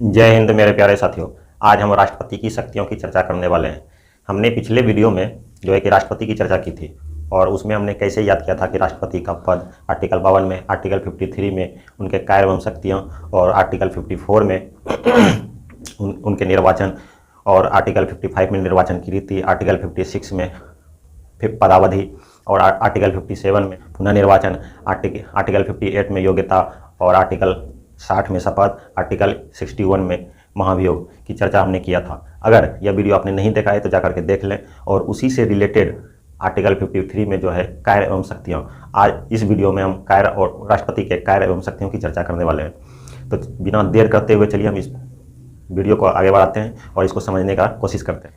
जय हिंद मेरे प्यारे साथियों। आज हम राष्ट्रपति की शक्तियों की चर्चा करने वाले हैं। हमने पिछले वीडियो में जो है कि राष्ट्रपति की चर्चा की थी और उसमें हमने कैसे याद किया था कि राष्ट्रपति का पद आर्टिकल 52 में, आर्टिकल 53 में उनके कार्य एवं शक्तियाँ और आर्टिकल 54 में उनके निर्वाचन और आर्टिकल 55 में निर्वाचन की रीति, आर्टिकल 56 में फिर पदावधि और आर्टिकल 57 में पुनः निर्वाचन, आर्टिकल 58 में योग्यता और आर्टिकल 60 में शपथ, आर्टिकल 61 में महाभियोग की चर्चा हमने किया था। अगर यह वीडियो आपने नहीं देखा है तो जाकर के देख लें। और उसी से रिलेटेड आर्टिकल 53 में जो है कार्य एवं शक्तियाँ, आज इस वीडियो में हम कार्य और राष्ट्रपति के कार्य एवं शक्तियों की चर्चा करने वाले हैं। तो बिना देर करते हुए चलिए हम इस वीडियो को आगे बढ़ाते हैं और इसको समझने का कोशिश करते हैं।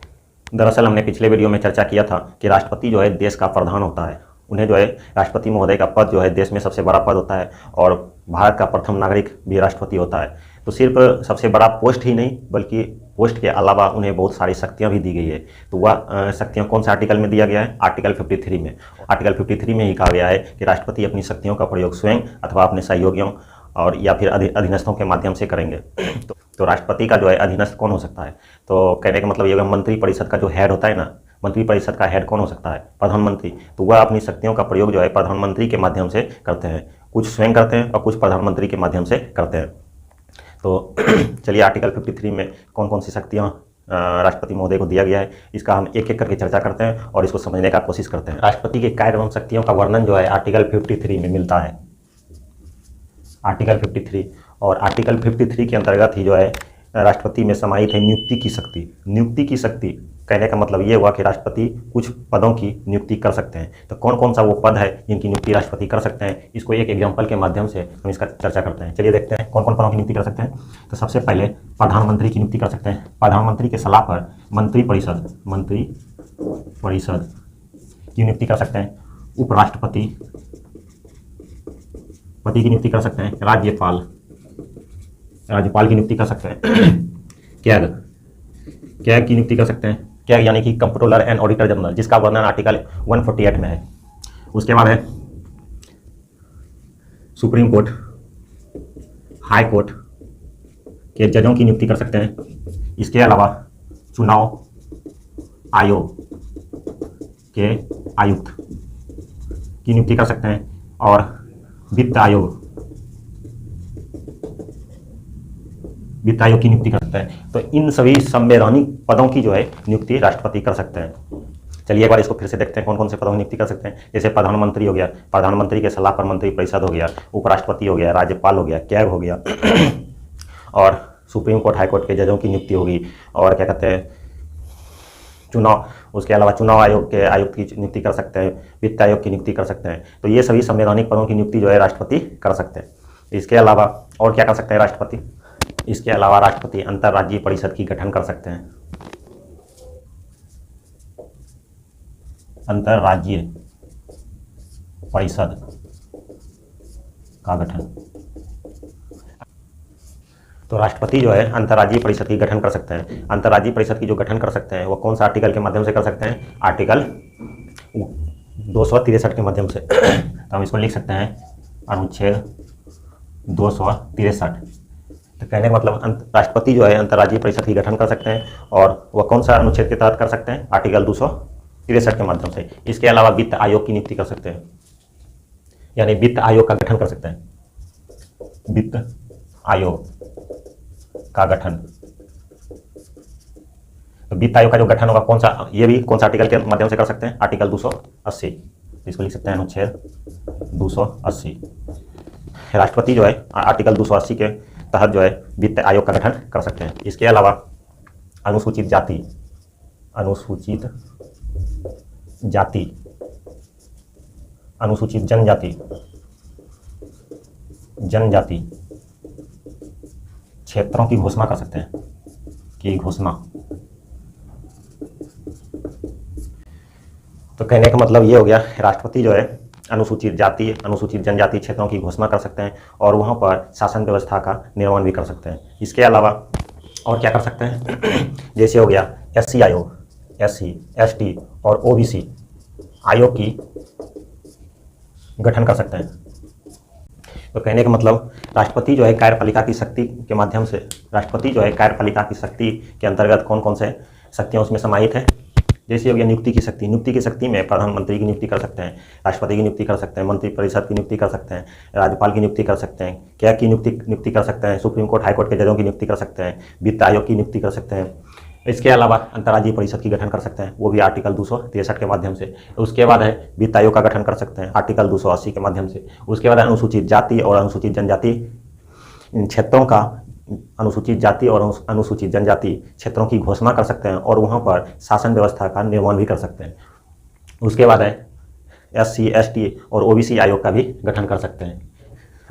दरअसल हमने पिछले वीडियो में चर्चा किया था कि राष्ट्रपति जो है देश का प्रधान होता है। उन्हें जो है राष्ट्रपति महोदय का पद जो है देश में सबसे बड़ा पद होता है और भारत का प्रथम नागरिक भी राष्ट्रपति होता है। तो सिर्फ सबसे बड़ा पोस्ट ही नहीं बल्कि पोस्ट के अलावा उन्हें बहुत सारी शक्तियां भी दी गई है। तो वह शक्तियां कौन से आर्टिकल में दिया गया है? आर्टिकल 53 में। आर्टिकल 53 में ही कहा गया है कि राष्ट्रपति अपनी शक्तियों का प्रयोग स्वयं अथवा अपने सहयोगियों और या फिर अधीनस्थों के माध्यम से करेंगे। तो राष्ट्रपति का जो है अधीनस्थ कौन हो सकता है? तो कहने का मतलब ये मंत्री परिषद का जो हेड होता है ना, मंत्री परिषद का हेड कौन हो सकता है? प्रधानमंत्री। तो वह अपनी शक्तियों का प्रयोग जो है प्रधानमंत्री के माध्यम से करते हैं। कुछ स्वयं करते हैं और कुछ प्रधानमंत्री के माध्यम से करते हैं। तो चलिए आर्टिकल 53 में कौन कौन सी शक्तियाँ राष्ट्रपति महोदय को दिया गया है इसका हम एक एक करके चर्चा करते हैं और इसको समझने का कोशिश करते हैं। राष्ट्रपति के कार्य एवं शक्तियों का वर्णन जो है आर्टिकल 53 में मिलता है। आर्टिकल 53 और आर्टिकल 53 के अंतर्गत ही जो है राष्ट्रपति में समाहित है नियुक्ति की शक्ति। नियुक्ति की शक्ति कहने का मतलब ये हुआ कि राष्ट्रपति कुछ पदों की नियुक्ति कर सकते हैं। तो कौन कौन सा वो पद है जिनकी नियुक्ति राष्ट्रपति कर सकते हैं, इसको एक एग्जांपल के माध्यम से हम इसका चर्चा करते हैं। चलिए देखते हैं कौन कौन पदों की नियुक्ति कर सकते हैं। तो सबसे पहले प्रधानमंत्री की नियुक्ति कर सकते हैं। प्रधानमंत्री के सलाह पर मंत्री परिषद की नियुक्ति कर सकते हैं। उपराष्ट्रपति की नियुक्ति कर सकते हैं। राज्यपाल की नियुक्ति कर सकते हैं। कैग की नियुक्ति कर सकते हैं। कैग यानी कि कंट्रोलर एंड ऑडिटर जनरल, जिसका वर्णन आर्टिकल 148 में है। उसके बाद है सुप्रीम कोर्ट, हाई कोर्ट के जजों की नियुक्ति कर सकते हैं। इसके अलावा चुनाव आयोग के आयुक्त की नियुक्ति कर सकते हैं और वित्त आयोग की नियुक्ति कर सकते हैं। तो इन सभी संवैधानिक पदों की जो है नियुक्ति राष्ट्रपति कर सकते हैं। चलिए एक बार इसको फिर से देखते हैं कौन कौन से पदों की नियुक्ति कर सकते हैं। जैसे प्रधानमंत्री हो गया, प्रधानमंत्री के सलाह पर मंत्री परिषद हो गया, उपराष्ट्रपति हो गया, राज्यपाल हो गया, कैग हो गया और सुप्रीम कोर्ट हाई कोर्ट के जजों की नियुक्ति होगी और क्या कहते हैं चुनाव। उसके अलावा चुनाव आयोग के आयुक्त की नियुक्ति कर सकते हैं, वित्त आयोग की नियुक्ति कर सकते हैं। तो ये सभी संवैधानिक पदों की नियुक्ति जो है राष्ट्रपति कर सकते हैं। इसके अलावा और क्या कर सकते हैं राष्ट्रपति? इसके अलावा राष्ट्रपति अंतर्राज्यीय परिषद की गठन कर सकते हैं। अंतर्राज्यीय परिषद का गठन। तो राष्ट्रपति जो है अंतर्राज्यीय परिषद की गठन कर सकते हैं। अंतर्राज्यीय परिषद की जो गठन कर सकते हैं वो कौन सा आर्टिकल के माध्यम से कर सकते हैं? आर्टिकल 263 के माध्यम से। तो हम इसको लिख सकते हैं अनुच्छेद 263। तो कहने का मतलब राष्ट्रपति जो है अंतर्राज्यीय परिषद की गठन कर सकते हैं और वह कौन सा अनुच्छेद के तहत कर सकते हैं? आर्टिकल 263 के माध्यम से। इसके अलावा वित्त आयोग की नियुक्ति कर सकते हैं, यानी वित्त आयोग का गठन कर सकते हैं। वित्त आयोग का गठन। तो वित्त आयोग का जो गठन होगा कौन सा, ये भी कौन सा आर्टिकल के माध्यम से कर सकते हैं? आर्टिकल 280। इसको लिख सकते हैं अनुच्छेद 280। राष्ट्रपति जो है आर्टिकल 280 के तहत जो है वित्त आयोग का गठन कर सकते हैं। इसके अलावा अनुसूचित जाति, अनुसूचित जनजाति क्षेत्रों की घोषणा कर सकते हैं कि घोषणा। तो कहने का मतलब ये हो गया राष्ट्रपति जो है अनुसूचित जाति, अनुसूचित जनजाति क्षेत्रों की घोषणा कर सकते हैं और वहाँ पर शासन व्यवस्था का निर्माण भी कर सकते हैं। इसके अलावा और क्या कर सकते हैं? जैसे हो गया SC आयोग, SC, ST और OBC आयोग की गठन कर सकते हैं। तो कहने का मतलब राष्ट्रपति जो है कार्यपालिका की शक्ति के माध्यम से, राष्ट्रपति जो है कार्यपालिका की शक्ति के अंतर्गत कौन कौन से शक्तियाँ उसमें समाहित है। जैसे हो गया नियुक्ति की शक्ति। नियुक्ति की शक्ति में प्रधानमंत्री की नियुक्ति कर सकते हैं, राष्ट्रपति की नियुक्ति कर सकते हैं, मंत्रिपरिषद की नियुक्ति कर सकते हैं, राज्यपाल की नियुक्ति कर सकते हैं, क्या की नियुक्ति कर सकते हैं, सुप्रीम कोर्ट हाईकोर्ट के जजों की नियुक्ति कर सकते हैं, वित्त आयोग की नियुक्ति कर सकते हैं। इसके अलावा अंतर्राज्यीय परिषद की गठन कर सकते हैं, वो भी आर्टिकल 263 के माध्यम से। उसके बाद है वित्त आयोग का गठन कर सकते हैं आर्टिकल 280 के माध्यम से। उसके बाद अनुसूचित जाति और अनुसूचित जनजाति क्षेत्रों का, अनुसूचित जाति और अनुसूचित जनजाति क्षेत्रों की घोषणा कर सकते हैं और वहाँ पर शासन व्यवस्था का निर्माण भी कर सकते हैं। उसके बाद है SC ST और OBC आयोग का भी गठन कर सकते हैं।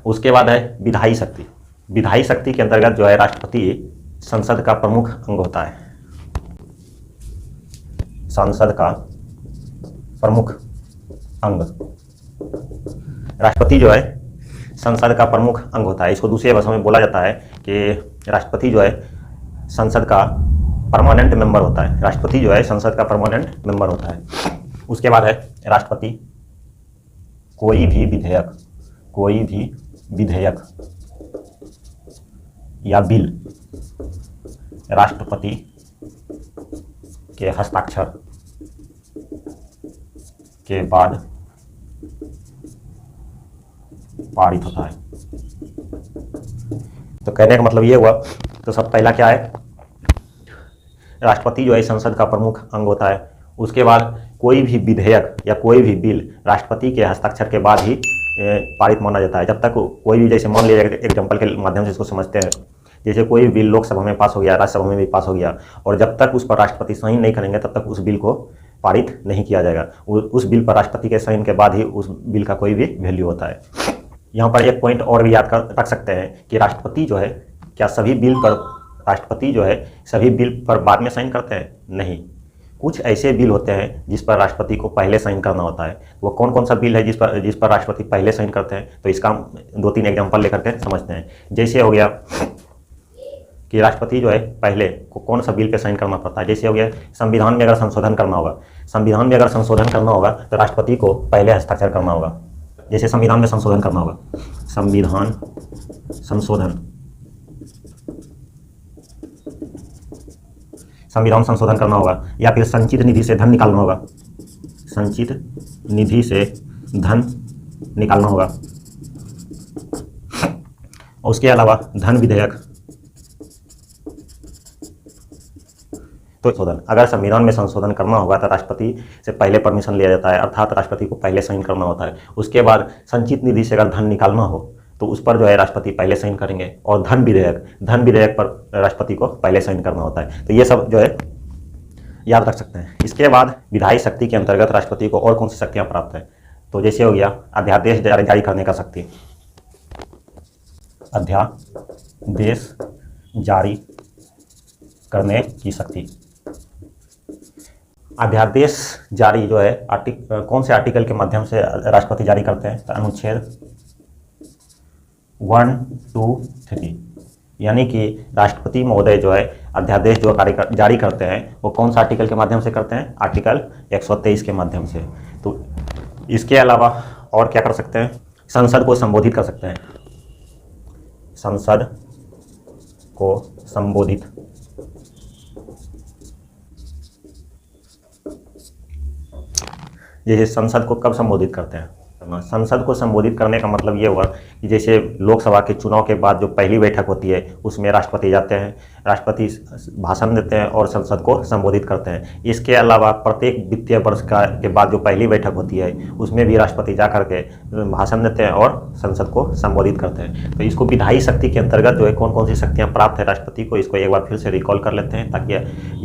उसके बाद है विधायी शक्ति। विधायी शक्ति के अंतर्गत जो है राष्ट्रपति संसद का प्रमुख अंग होता है। संसद का प्रमुख अंग, राष्ट्रपति जो है संसद का प्रमुख अंग होता है। इसको दूसरे भाषा में बोला जाता है कि राष्ट्रपति जो है संसद का परमानेंट मेंबर होता है। राष्ट्रपति जो है संसद का परमानेंट मेंबर होता है। उसके बाद है राष्ट्रपति कोई भी विधेयक या बिल राष्ट्रपति के हस्ताक्षर के बाद पारित होता है। तो कहने का मतलब ये हुआ, तो सब पहला क्या है, राष्ट्रपति जो है संसद का प्रमुख अंग होता है। उसके बाद कोई भी विधेयक या कोई भी बिल राष्ट्रपति के हस्ताक्षर के बाद ही पारित माना जाता है। जब तक कोई भी, जैसे मान लीजिए एग्जाम्पल के माध्यम से इसको समझते हैं, जैसे कोई भी बिल लोकसभा में पास हो गया, राज्यसभा में भी पास हो गया, और जब तक उस पर राष्ट्रपति साइन नहीं करेंगे तब तक उस बिल को पारित नहीं किया जाएगा। उस बिल पर राष्ट्रपति के साइन के बाद ही उस बिल का कोई भी वैल्यू होता है। यहाँ पर एक पॉइंट और भी याद रख सकते हैं कि राष्ट्रपति जो है क्या सभी बिल पर, राष्ट्रपति जो है सभी बिल पर बाद में साइन करते हैं? नहीं, कुछ ऐसे बिल होते हैं जिस पर राष्ट्रपति को पहले साइन करना होता है। वो कौन कौन सा बिल है जिस पर राष्ट्रपति पहले साइन करते हैं? तो इसका 2-3 एग्जाम्पल लेकर के समझते हैं। जैसे हो गया कि राष्ट्रपति जो है पहले को कौन सा बिल पे साइन करना पड़ता है। जैसे हो गया संविधान में अगर संशोधन करना होगा, संविधान में अगर संशोधन करना होगा तो राष्ट्रपति को पहले हस्ताक्षर करना होगा। जैसे संविधान में संशोधन करना होगा, संविधान संशोधन करना होगा, या फिर संचित निधि से धन निकालना होगा, संचित निधि से धन निकालना होगा। और उसके अलावा धन विधेयक, तो संशोधन, अगर संविधान में संशोधन करना होगा तो राष्ट्रपति से पहले परमिशन लिया जाता है, अर्थात राष्ट्रपति को पहले साइन करना होता है। उसके बाद संचित निधि से अगर धन निकालना हो तो उस पर जो है राष्ट्रपति पहले साइन करेंगे, और धन विधेयक पर राष्ट्रपति को पहले साइन करना होता है। तो ये सब जो है याद रख सकते हैं। इसके बाद विधायी शक्ति के अंतर्गत राष्ट्रपति को और कौन सी शक्तियाँ प्राप्त है? तो जैसे हो गया अध्यादेश जारी करने का शक्ति, अध्यादेश जारी करने की शक्ति। अध्यादेश जारी जो है कौन से आर्टिकल के माध्यम से राष्ट्रपति जारी करते हैं? तो अनुच्छेद 1, 2, 3, यानी कि राष्ट्रपति महोदय जो है अध्यादेश जो जारी करते हैं वो कौन सा आर्टिकल के माध्यम से करते हैं? आर्टिकल 123 के माध्यम से। तो इसके अलावा और क्या कर सकते हैं? संसद को संबोधित कर सकते हैं, संसद को संबोधित, जैसे संसद को कब संबोधित करते हैं? संसद को संबोधित करने का मतलब ये हुआ कि जैसे लोकसभा के चुनाव के बाद जो पहली बैठक होती है उसमें राष्ट्रपति जाते हैं, राष्ट्रपति भाषण देते हैं और संसद को संबोधित करते हैं। इसके अलावा प्रत्येक वित्तीय वर्ष के बाद जो पहली बैठक होती है उसमें भी राष्ट्रपति जा करके भाषण देते हैं और संसद को संबोधित करते हैं। तो इसको विधायी शक्ति के अंतर्गत जो है कौन कौन सी शक्तियाँ प्राप्त है राष्ट्रपति को, इसको एक बार फिर से रिकॉल कर लेते हैं ताकि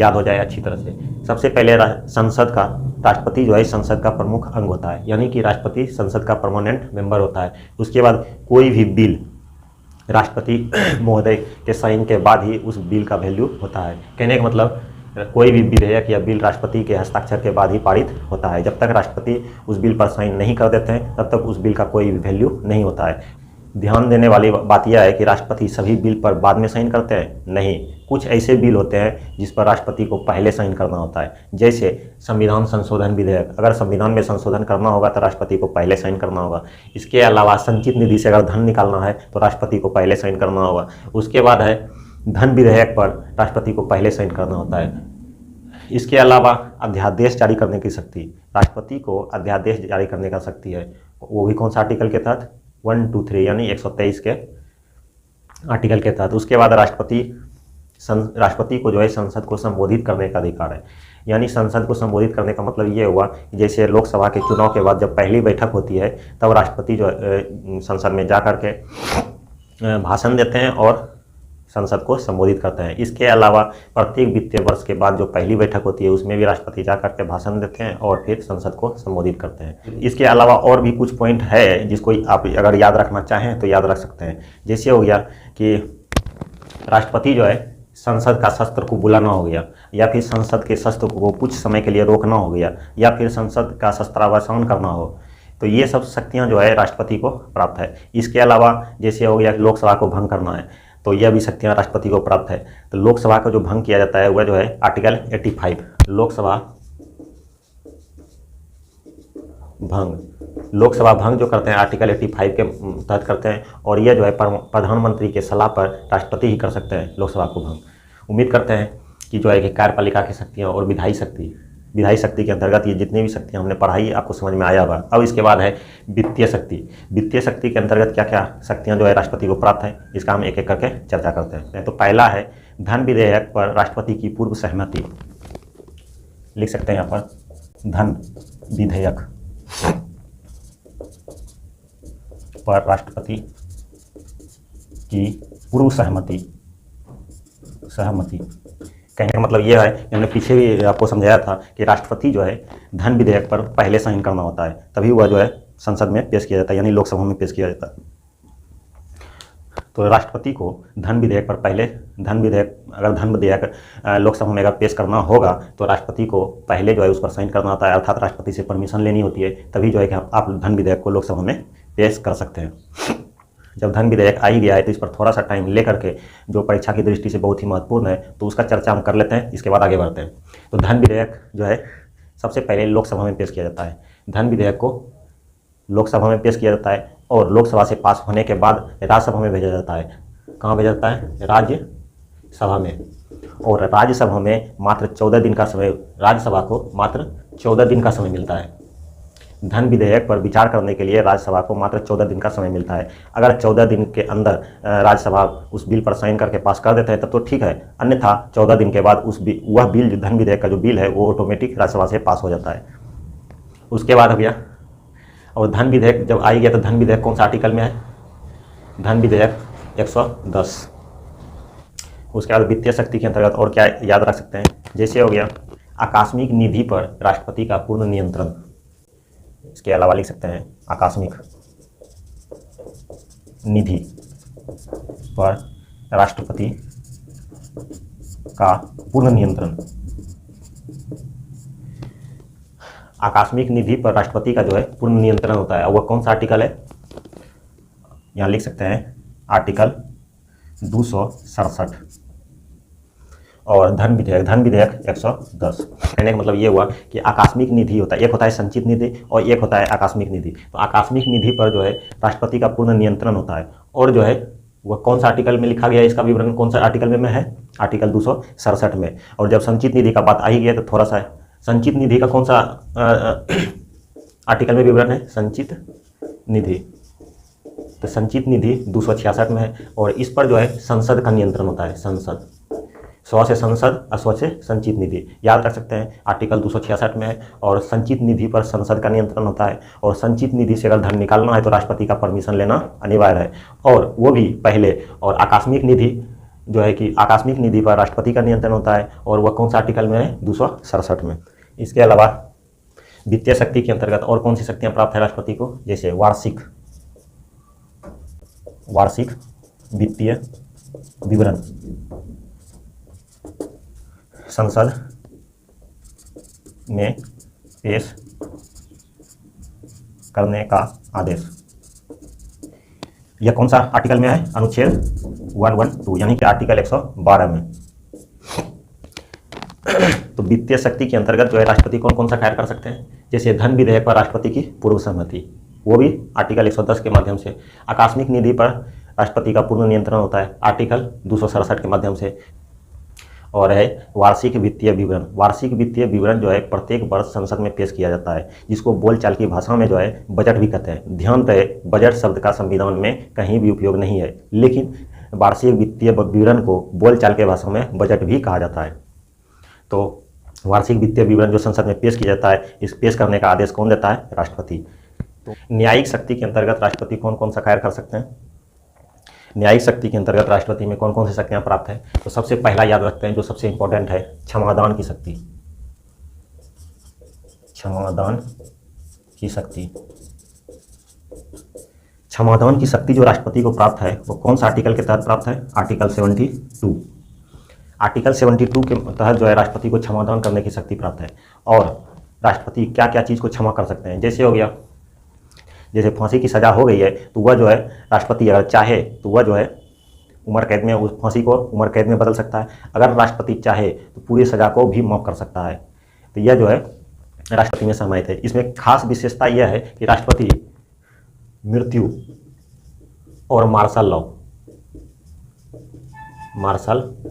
याद हो जाए अच्छी तरह से। सबसे पहले राष्ट्रपति जो है संसद का प्रमुख अंग होता है, यानी कि राष्ट्रपति संसद का परमानेंट मेंबर होता है। उसके बाद कोई भी बिल राष्ट्रपति महोदय के साइन के बाद ही उस बिल का वैल्यू होता है। कहने का मतलब कोई भी विधेयक या बिल राष्ट्रपति के हस्ताक्षर के बाद ही पारित होता है। जब तक राष्ट्रपति उस बिल पर साइन नहीं कर देते हैं तब तक उस बिल का कोई वैल्यू नहीं होता है। ध्यान देने वाली बात यह है कि राष्ट्रपति सभी बिल पर बाद में साइन करते हैं, नहीं। कुछ ऐसे बिल होते हैं जिस पर राष्ट्रपति को पहले साइन करना होता है, जैसे संविधान संशोधन विधेयक। अगर संविधान में संशोधन करना होगा तो राष्ट्रपति को पहले साइन करना होगा। इसके अलावा संचित निधि से अगर धन निकालना है तो राष्ट्रपति को पहले साइन करना होगा। उसके बाद है धन विधेयक पर राष्ट्रपति को पहले साइन करना होता है। इसके अलावा अध्यादेश जारी करने की शक्ति, राष्ट्रपति को अध्यादेश जारी करने का शक्ति है, वो भी कौन सा आर्टिकल के तहत, 1, 2, 3 यानी 123 के आर्टिकल के तहत। उसके बाद राष्ट्रपति को जो है संसद को संबोधित करने का अधिकार है। यानी संसद को संबोधित करने का मतलब ये हुआ कि जैसे लोकसभा के चुनाव के बाद जब पहली बैठक होती है तब राष्ट्रपति जो संसद में जा कर के भाषण देते हैं और संसद को संबोधित करते हैं। इसके अलावा प्रत्येक वित्तीय वर्ष के बाद जो पहली बैठक होती है उसमें भी राष्ट्रपति जा करके भाषण देते हैं और फिर संसद को संबोधित करते हैं। इसके अलावा और भी कुछ पॉइंट है जिसको आप अगर याद रखना चाहें तो याद रख सकते हैं। जैसे हो गया कि राष्ट्रपति जो है संसद का शस्त्र को बुलाना हो गया, या फिर संसद के शस्त्र को कुछ समय के लिए रोकना हो गया, या फिर संसद का शस्त्रावसान करना हो, तो ये सब शक्तियाँ जो है राष्ट्रपति को प्राप्त है। इसके अलावा जैसे हो गया लोकसभा को भंग करना है तो यह भी शक्तियाँ राष्ट्रपति को प्राप्त है। तो लोकसभा का जो भंग किया जाता है वह जो है आर्टिकल 85 लोकसभा भंग जो करते हैं आर्टिकल 85 के तहत करते हैं, और यह जो है प्रधानमंत्री के सलाह पर राष्ट्रपति ही कर सकते हैं लोकसभा को भंग। उम्मीद करते हैं कि जो है कि कार्यपालिका की शक्तियाँ और विधायी शक्ति के अंतर्गत ये जितनी भी शक्तियाँ हमने पढ़ाई आपको समझ में आया होगा। अब इसके बाद है वित्तीय शक्ति। वित्तीय शक्ति के अंतर्गत क्या क्या शक्तियाँ जो है राष्ट्रपति को प्राप्त है, इसका हम एक एक करके चर्चा करते हैं। तो पहला है धन विधेयक पर राष्ट्रपति की पूर्व सहमति। लिख सकते हैं यहाँ पर धन विधेयक पर राष्ट्रपति की पूर्व सहमति। कहने का मतलब यह है कि हमने पीछे भी आपको समझाया था कि राष्ट्रपति जो है धन विधेयक पर पहले साइन करना होता है, तभी वह जो है संसद में पेश किया जाता है, यानी लोकसभा में पेश किया जाता है। तो राष्ट्रपति को धन विधेयक पर पहले अगर धन विधेयक लोकसभा में अगर पेश करना होगा तो राष्ट्रपति को पहले जो है उस पर साइन करना होता है, अर्थात राष्ट्रपति से परमिशन लेनी होती है, तभी जो है कि आप धन विधेयक को लोकसभा में पेश कर सकते हैं। जब धन विधेयक आ ही गया है तो इस पर थोड़ा सा टाइम लेकर के, जो परीक्षा की दृष्टि से बहुत ही महत्वपूर्ण है, तो उसका चर्चा हम कर लेते हैं, इसके बाद आगे बढ़ते हैं। तो धन विधेयक जो है सबसे पहले लोकसभा में पेश किया जाता है। धन विधेयक को लोकसभा में पेश किया जाता है और लोकसभा से पास होने के बाद राज्यसभा में भेजा जाता है। कहाँ भेजा जाता है? राज्यसभा में। और राज्यसभा में मात्र 14 दिन का समय, राज्यसभा को मात्र 14 दिन का समय मिलता है। धन विधेयक पर विचार करने के लिए राज्यसभा को मात्र 14 दिन का समय मिलता है। अगर 14 दिन के अंदर राज्यसभा उस बिल पर साइन करके पास कर देते हैं तब तो ठीक है, अन्यथा 14 दिन के बाद वह बिल, धन विधेयक का जो बिल है वो ऑटोमेटिक राज्यसभा से पास हो जाता है। उसके बाद हो गया, और धन विधेयक जब आ गया तो धन विधेयक कौन सा आर्टिकल में है? धन विधेयक 110। उसके बाद वित्तीय शक्ति के अंतर्गत और क्या याद रख सकते हैं? जैसे हो गया आकस्मिक निधि पर राष्ट्रपति का पूर्ण नियंत्रण। इसके अलावा लिख सकते हैं आकस्मिक निधि पर राष्ट्रपति का पूर्ण नियंत्रण। आकस्मिक निधि पर राष्ट्रपति का जो है पूर्ण नियंत्रण होता है, वह कौन सा आर्टिकल है? यहाँ लिख सकते हैं आर्टिकल 267। और धन विधेयक 110। कहने का मतलब ये हुआ कि आकस्मिक निधि होता है, एक होता है संचित निधि और एक होता है आकस्मिक निधि। तो आकस्मिक निधि पर जो है राष्ट्रपति का पूर्ण नियंत्रण होता है, और जो है वह कौन सा आर्टिकल में लिखा गया है, इसका विवरण कौन सा आर्टिकल में है? आर्टिकल 267 में। और जब संचित निधि का बात आ ही गया तो थोड़ा सा संचित निधि का कौन सा आर्टिकल में विवरण है? संचित निधि। तो संचित निधि 266 में है, और इस पर जो है संसद का नियंत्रण होता है। संसद, स्व से संसद, अस्व से संचित निधि, याद रख सकते हैं। आर्टिकल 266 में है, और संचित निधि पर संसद का नियंत्रण होता है, और संचित निधि से अगर धन निकालना है तो राष्ट्रपति का परमिशन लेना अनिवार्य है, और वो भी पहले। और आकस्मिक निधि जो है कि आकस्मिक निधि पर राष्ट्रपति का नियंत्रण होता है, और वह कौन सा आर्टिकल में है? 267 में। इसके अलावा वित्तीय शक्ति के अंतर्गत और कौन सी शक्तियाँ प्राप्त है राष्ट्रपति को? जैसे वार्षिक वित्तीय विवरण संसद में पेश करने का आदेश। यह कौन सा आर्टिकल में है? अनुच्छेद 112 यानी कि आर्टिकल 112 में। तो वित्तीय शक्ति के अंतर्गत जो है राष्ट्रपति कौन कौन सा कार्य कर सकते हैं? जैसे धन विधेयक पर राष्ट्रपति की पूर्व सहमति, वो भी आर्टिकल 110 के माध्यम से। आकस्मिक निधि पर राष्ट्रपति का पूर्ण नियंत्रण होता है आर्टिकल 267 के माध्यम से। और है वार्षिक वित्तीय विवरण। वार्षिक वित्तीय विवरण जो है प्रत्येक वर्ष संसद में पेश किया जाता है, जिसको बोलचाल की भाषा में जो है बजट भी कहते हैं। ध्यान रहे, बजट शब्द का संविधान में कहीं भी उपयोग नहीं है, लेकिन वार्षिक वित्तीय विवरण को बोलचाल के भाषा में बजट भी कहा जाता है। तो वार्षिक वित्तीय विवरण जो संसद में पेश किया जाता है, इस पेश करने का आदेश कौन देता है? राष्ट्रपति। तो न्यायिक शक्ति के अंतर्गत राष्ट्रपति कौन कौन सा कार्य कर सकते हैं? न्यायिक शक्ति के अंतर्गत राष्ट्रपति में कौन कौन सी शक्तियां प्राप्त है? तो सबसे पहला याद रखते हैं, जो सबसे इंपॉर्टेंट है, क्षमादान की शक्ति। क्षमादान की शक्ति। क्षमादान की शक्ति जो राष्ट्रपति को प्राप्त है वो कौन सा आर्टिकल के तहत प्राप्त है? आर्टिकल 72। आर्टिकल 72 के तहत जो है राष्ट्रपति को क्षमादान करने की शक्ति प्राप्त है। और राष्ट्रपति क्या क्या चीज़ को क्षमा कर सकते हैं? जैसे हो गया, जैसे फांसी की सज़ा हो गई है तो वह जो है राष्ट्रपति अगर चाहे तो वह जो है उम्र कैद में, उस फांसी को उम्र कैद में बदल सकता है। अगर राष्ट्रपति चाहे तो पूरी सज़ा को भी माफ़ कर सकता है। तो यह जो है राष्ट्रपति में समाहित है। इसमें खास विशेषता यह है कि राष्ट्रपति मृत्यु और मार्शल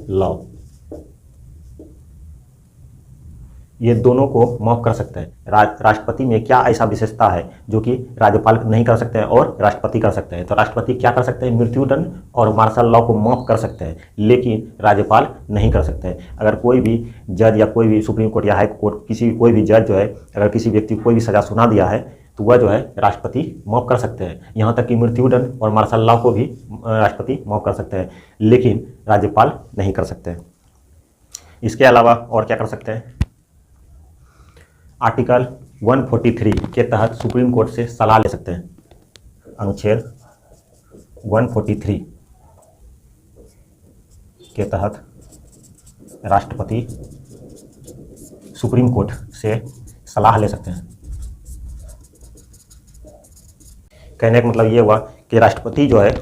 लॉ ये दोनों को माफ कर सकते हैं। राष्ट्रपति में क्या ऐसा विशेषता है जो कि राज्यपाल नहीं कर सकते हैं और राष्ट्रपति कर सकते हैं? तो राष्ट्रपति क्या कर सकते हैं? मृत्युदंड और मार्शल लॉ को माफ कर सकते हैं, लेकिन राज्यपाल नहीं कर सकते हैं। अगर कोई भी जज या कोई भी सुप्रीम कोर्ट या हाई कोर्ट कोई भी जज जो है अगर किसी व्यक्ति को कोई भी सज़ा सुना दिया है तो वह जो है राष्ट्रपति माफ कर सकते हैं। यहाँ तक कि मृत्युदंड और मार्शल लॉ को भी राष्ट्रपति माफ कर सकते हैं, लेकिन राज्यपाल नहीं कर सकते हैं। इसके अलावा और क्या कर सकते हैं? आर्टिकल 143 के तहत सुप्रीम कोर्ट से सलाह ले सकते हैं। अनुच्छेद 143 के तहत राष्ट्रपति सुप्रीम कोर्ट से सलाह ले सकते हैं। कहने का मतलब ये हुआ कि राष्ट्रपति जो है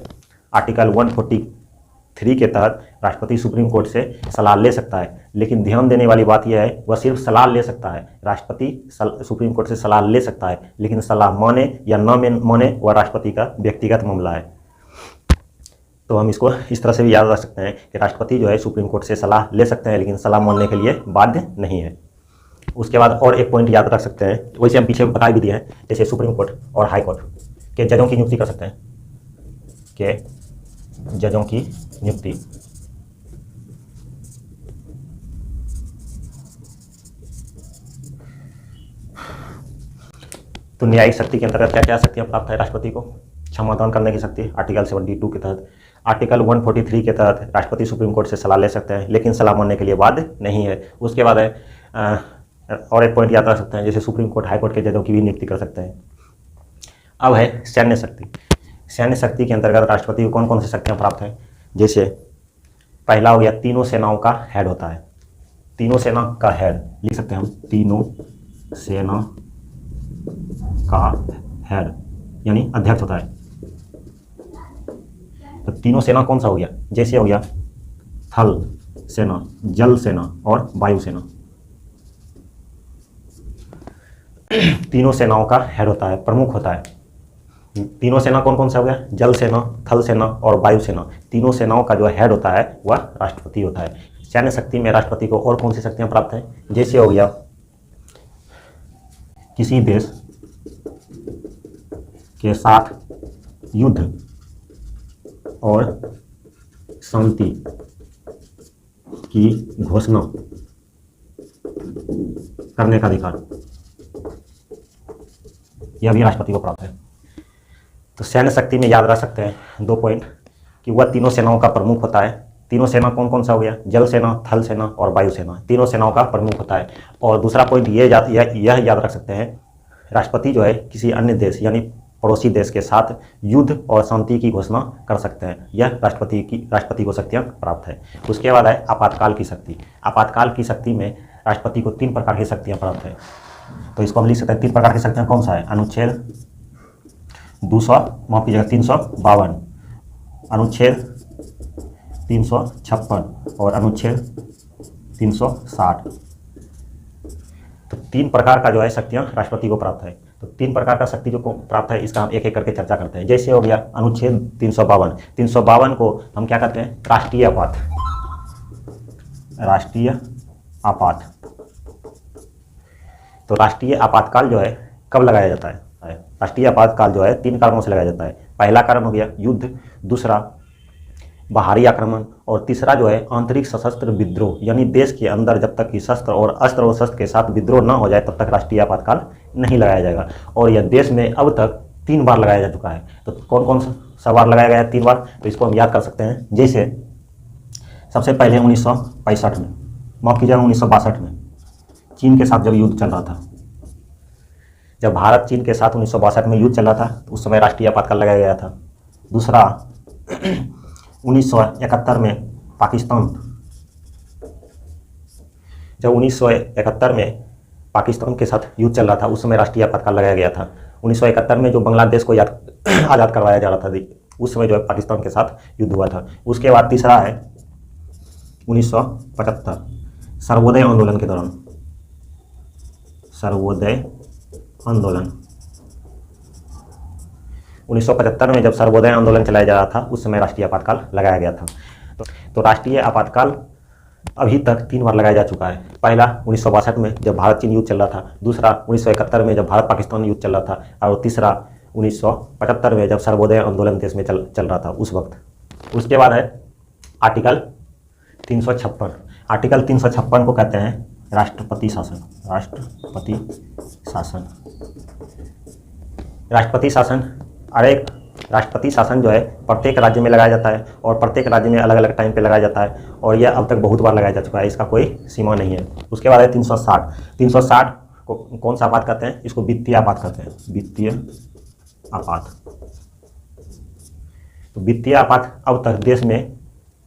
आर्टिकल 143 के तहत राष्ट्रपति सुप्रीम कोर्ट से सलाह ले सकता है, लेकिन ध्यान देने वाली बात यह है वह सिर्फ सलाह ले सकता है। राष्ट्रपति सुप्रीम कोर्ट से सलाह ले सकता है, लेकिन सलाह माने या न माने वह राष्ट्रपति का व्यक्तिगत मामला है। तो हम इसको इस तरह से भी याद रख सकते हैं कि राष्ट्रपति जो है सुप्रीम कोर्ट से सलाह ले सकते हैं, लेकिन सलाह मानने के लिए बाध्य नहीं है। उसके बाद और एक पॉइंट याद रख सकते हैं, वैसे हम पीछे बता भी दिए हैं, जैसे सुप्रीम कोर्ट और हाई कोर्ट के जजों की नियुक्ति कर सकते हैं, के जजों की नियुक्ति तो न्यायिक शक्ति के अंतर्गत क्या क्या शक्तियां प्राप्त है राष्ट्रपति को? क्षमादान करने की शक्ति आर्टिकल 72 के तहत। आर्टिकल 143 के तहत राष्ट्रपति सुप्रीम कोर्ट से सलाह ले सकते हैं, लेकिन सलाह मानने के लिए बाध्य नहीं है। उसके बाद है और एक पॉइंट याद रख सकते हैं, जैसे सुप्रीम कोर्ट हाई कोर्ट के जजों की भी नियुक्ति कर सकते हैं। अब है सैन्य शक्ति। सैन्य शक्ति के अंतर्गत राष्ट्रपति को कौन कौन सी शक्तियाँ प्राप्त है? जैसे पहला हो गया, तीनों सेनाओं का हेड होता है। तीनों सेना का हेड लिख सकते हैं हम, तीनों सेना का हेड यानी अध्यक्ष होता है। तो तीनों सेना कौन सा हो गया? जैसे हो गया थल सेना, जल सेना और वायु सेना। तीनों सेनाओं का हेड होता है, प्रमुख होता है। तीनों सेना कौन कौन सा हो गया? जल सेना, थल सेना और वायु सेना। तीनों सेनाओं का जो हेड होता है वह राष्ट्रपति होता है। सैन्य शक्ति में राष्ट्रपति को और कौन सी शक्तियां प्राप्त हैं? जैसे हो गया किसी देश के साथ युद्ध और शांति की घोषणा करने का अधिकार, यह भी राष्ट्रपति को प्राप्त है। तो सैन्य शक्ति में याद रख सकते हैं 2 पॉइंट कि वह तीनों सेनाओं का प्रमुख होता है। तीनों सेना कौन कौन सा हो गया? जल सेना, थल सेना और वायु सेना। तीनों सेनाओं का प्रमुख होता है। और दूसरा पॉइंट यह याद रख सकते हैं, राष्ट्रपति जो है किसी अन्य देश यानी पड़ोसी देश के साथ युद्ध और शांति की घोषणा कर सकते हैं। यह राष्ट्रपति को शक्तियाँ प्राप्त है। उसके बाद है आपातकाल की शक्ति। आपातकाल की शक्ति में राष्ट्रपति को 3 प्रकार की शक्तियाँ प्राप्त है। तो इसको हम लिख सकते हैं 3 प्रकार की शक्तियाँ कौन सा है? अनुच्छेद 352 अनुच्छेद 356 और अनुच्छेद 360। तो 3 प्रकार का जो है शक्तियाँ राष्ट्रपति को प्राप्त है। तो 3 प्रकार का शक्ति जो को प्राप्त है इसका हम एक एक करके चर्चा करते हैं। जैसे हो गया अनुच्छेद 352 को हम क्या कहते हैं? राष्ट्रीय आपात। राष्ट्रीय आपात। तो राष्ट्रीय आपातकाल जो है कब लगाया जाता है? राष्ट्रीय आपातकाल जो है 3 कारणों से लगाया जाता है। पहला कारण हो गया युद्ध, दूसरा बाहरी आक्रमण और तीसरा जो है आंतरिक सशस्त्र विद्रोह, यानी देश के अंदर जब तक कि शस्त्र और शस्त्र के साथ विद्रोह न हो जाए तब तक राष्ट्रीय आपातकाल नहीं लगाया जाएगा। और यह देश में अब तक 3 बार लगाया जा चुका है। तो कौन कौन सा बार लगाया गया है? 3 बार। तो इसको हम याद कर सकते हैं। जैसे सबसे पहले 1965 में, माफ कीजिएगा 1962 में चीन के साथ जब युद्ध चल रहा था, जब भारत चीन के साथ 1962 में युद्ध चल रहा था तो उस समय राष्ट्रीय आपातकाल लगाया गया था। दूसरा 1971 में पाकिस्तान, जब 1971 में पाकिस्तान के साथ युद्ध चल रहा था उस समय राष्ट्रीय आपातकाल लगाया गया था। 1971 में जो बांग्लादेश को आज़ाद करवाया जा रहा था उस समय जो है पाकिस्तान के साथ युद्ध हुआ था। उसके बाद तीसरा है 1975 सर्वोदय आंदोलन के दौरान। सर्वोदय आंदोलन 1975 में जब सर्वोदय आंदोलन चलाया जा रहा था उस समय राष्ट्रीय आपातकाल लगाया गया था। तो राष्ट्रीय आपातकाल अभी तक 3 बार लगाया जा चुका है। पहला 1962 में जब भारत चीन युद्ध चल रहा था, दूसरा 1971 में जब भारत पाकिस्तान युद्ध चल रहा था, और तीसरा 1975 में जब सर्वोदय आंदोलन देश में चल रहा था उस वक्त। उसके बाद है आर्टिकल 356। आर्टिकल 356 को कहते हैं राष्ट्रपति शासन। राष्ट्रपति शासन। राष्ट्रपति शासन, अरे राष्ट्रपति शासन जो है प्रत्येक राज्य में लगाया जाता है और प्रत्येक राज्य में अलग अलग टाइम पे लगाया जाता है और यह अब तक बहुत बार लगाया जा चुका है, इसका कोई सीमा नहीं है। उसके बाद है 360। 360 को कौन सा आपात कहते हैं? इसको वित्तीय आपात कहते हैं। वित्तीय आपात। तो वित्तीय आपात अब तक देश में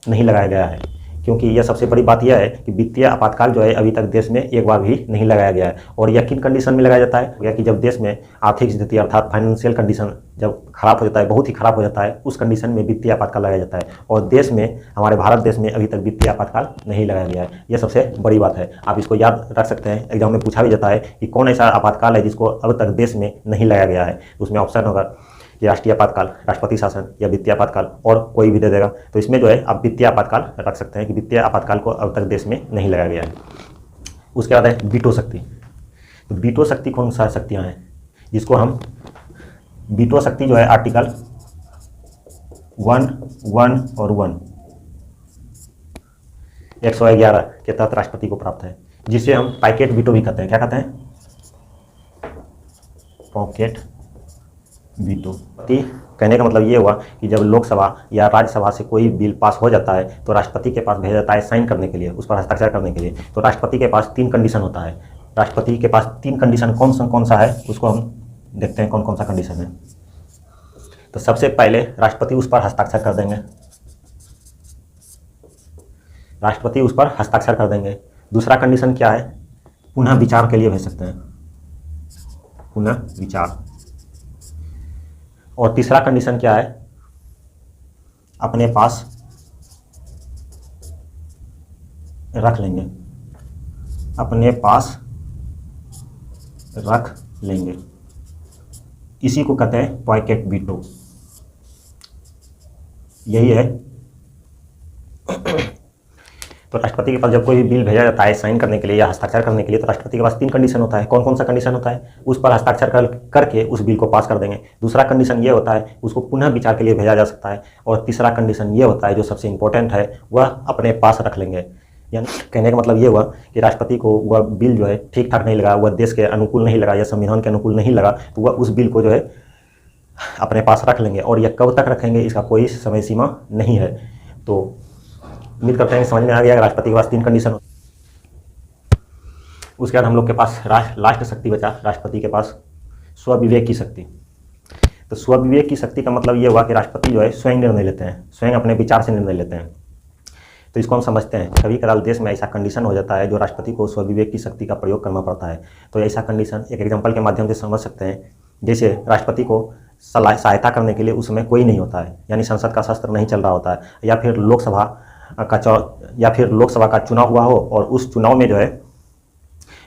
नहीं लगाया गया है, क्योंकि यह सबसे बड़ी बात यह है कि वित्तीय आपातकाल जो है अभी तक देश में एक बार भी नहीं लगाया गया है। और यह किन कंडीशन में लगाया जाता है? कि जब देश में आर्थिक स्थिति अर्थात फाइनेंशियल कंडीशन जब खराब हो जाता है, बहुत ही खराब हो जाता है, उस कंडीशन में वित्तीय आपातकाल लगाया जाता है। और देश में, हमारे भारत देश में अभी तक वित्तीय आपातकाल नहीं लगाया गया है। यह सबसे बड़ी बात है, आप इसको याद रख सकते हैं। एग्जाम में पूछा भी जाता है कि कौन ऐसा आपातकाल है जिसको अब तक देश में नहीं लगाया गया है। उसमें ऑप्शन होगा कि राष्ट्रीय आपातकाल, राष्ट्रपति शासन या वित्तीय आपातकाल, और कोई भी दे देगा। तो इसमें जो है आप वित्तीय आपातकाल रख सकते हैं कि वित्तीय आपातकाल को अब तक देश में नहीं लगाया गया है। उसके बाद है वीटो शक्ति। तो वीटो शक्ति कौन सा शक्तियाँ हैं जिसको हम, वीटो शक्ति जो है आर्टिकल 1, 1 और 1 111 के तहत राष्ट्रपति को प्राप्त है, जिसे हम पॉकेट वीटो भी कहते हैं। क्या कहते हैं? Pocket veto. कहने का मतलब ये हुआ कि जब लोकसभा या राज्यसभा से कोई बिल पास हो जाता है तो राष्ट्रपति के पास भेजा जाता है साइन करने के लिए, उस पर हस्ताक्षर करने के लिए। तो राष्ट्रपति के पास 3 कंडीशन होता है। राष्ट्रपति के पास 3 कंडीशन कौन सा है उसको हम देखते हैं कौन सा कंडीशन है। तो सबसे पहले राष्ट्रपति उस पर हस्ताक्षर कर देंगे। राष्ट्रपति उस पर हस्ताक्षर कर देंगे। दूसरा कंडीशन क्या है? पुनः विचार के लिए भेज सकते हैं, पुनः विचार। और तीसरा कंडीशन क्या है? अपने पास रख लेंगे, अपने पास रख लेंगे। इसी को कहते हैं पॉकेट वीटो। यही है। तो राष्ट्रपति के पास जब कोई भी बिल भेजा जाता है साइन करने के लिए या हस्ताक्षर करने के लिए, तो राष्ट्रपति के पास 3 कंडीशन होता है। कौन सा कंडीशन होता है? उस पर हस्ताक्षर करके उस बिल को पास कर देंगे। दूसरा कंडीशन ये होता है उसको पुनः विचार के लिए भेजा जा सकता है। और तीसरा कंडीशन ये होता है जो सबसे इंपॉर्टेंट है, वह अपने पास रख लेंगे। यानी कहने का मतलब ये हुआ कि राष्ट्रपति को वह बिल जो है ठीक ठाक नहीं लगा, वह देश के अनुकूल नहीं लगा या संविधान के अनुकूल नहीं लगा, तो वह उस बिल को जो है अपने पास रख लेंगे। और यह कब तक रखेंगे इसका कोई समय सीमा नहीं है। तो उम्मीद करते हैं समझ में आ गया। राष्ट्रपति के पास 3 कंडीशन। उसके बाद हम लोग के पास लास्ट शक्ति बचा राष्ट्रपति के पास, स्वविवेक की शक्ति। तो स्वविवेक की शक्ति का मतलब ये हुआ कि राष्ट्रपति जो है स्वयं निर्णय लेते हैं, स्वयं अपने विचार से निर्णय लेते हैं। तो इसको हम समझते हैं। कभी कभार देश में ऐसा कंडीशन हो जाता है जो राष्ट्रपति को स्वविवेक की शक्ति का प्रयोग करना पड़ता है। तो ऐसा कंडीशन एक एग्जाम्पल के माध्यम से समझ सकते हैं। जैसे राष्ट्रपति को सहायता करने के लिए उसमें कोई नहीं होता है, यानी संसद का शस्त्र नहीं चल रहा होता है, या फिर लोकसभा का चुनाव हुआ हो और उस चुनाव में जो है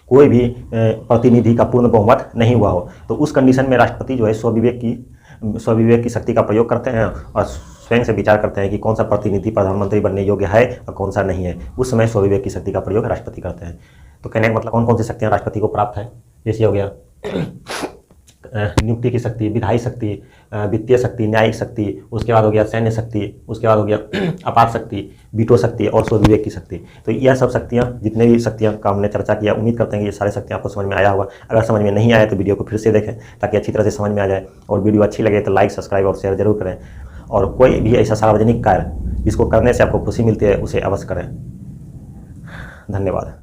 कोई भी प्रतिनिधि का पूर्ण बहुमत नहीं हुआ हो, तो उस कंडीशन में राष्ट्रपति जो है स्वविवेक की शक्ति का प्रयोग करते हैं और स्वयं से विचार करते हैं कि कौन सा प्रतिनिधि प्रधानमंत्री बनने योग्य है और कौन सा नहीं है। उस समय स्वविवेक की शक्ति का प्रयोग राष्ट्रपति करते हैं। तो कहने का मतलब कौन कौन सी शक्तियाँ राष्ट्रपति को प्राप्त है, जैसे हो गया नियुक्ति की शक्ति, विधायी शक्ति, वित्तीय शक्ति, न्यायिक शक्ति, उसके बाद हो गया सैन्य शक्ति, उसके बाद हो गया आपात शक्ति, वीटो शक्ति और स्वविवेक की शक्ति। तो यह सब शक्तियाँ, जितने भी शक्तियाँ का हमने चर्चा किया, उम्मीद करते हैं कि ये सारे शक्तियाँ आपको समझ में आया होगा। अगर समझ में नहीं आया तो वीडियो को फिर से देखें ताकि अच्छी तरह से समझ में आ जाए, और वीडियो अच्छी लगे तो लाइक, सब्सक्राइब और शेयर जरूर करें, और कोई भी ऐसा सार्वजनिक कार्य जिसको करने से आपको खुशी मिलती है उसे अवश्य करें। धन्यवाद।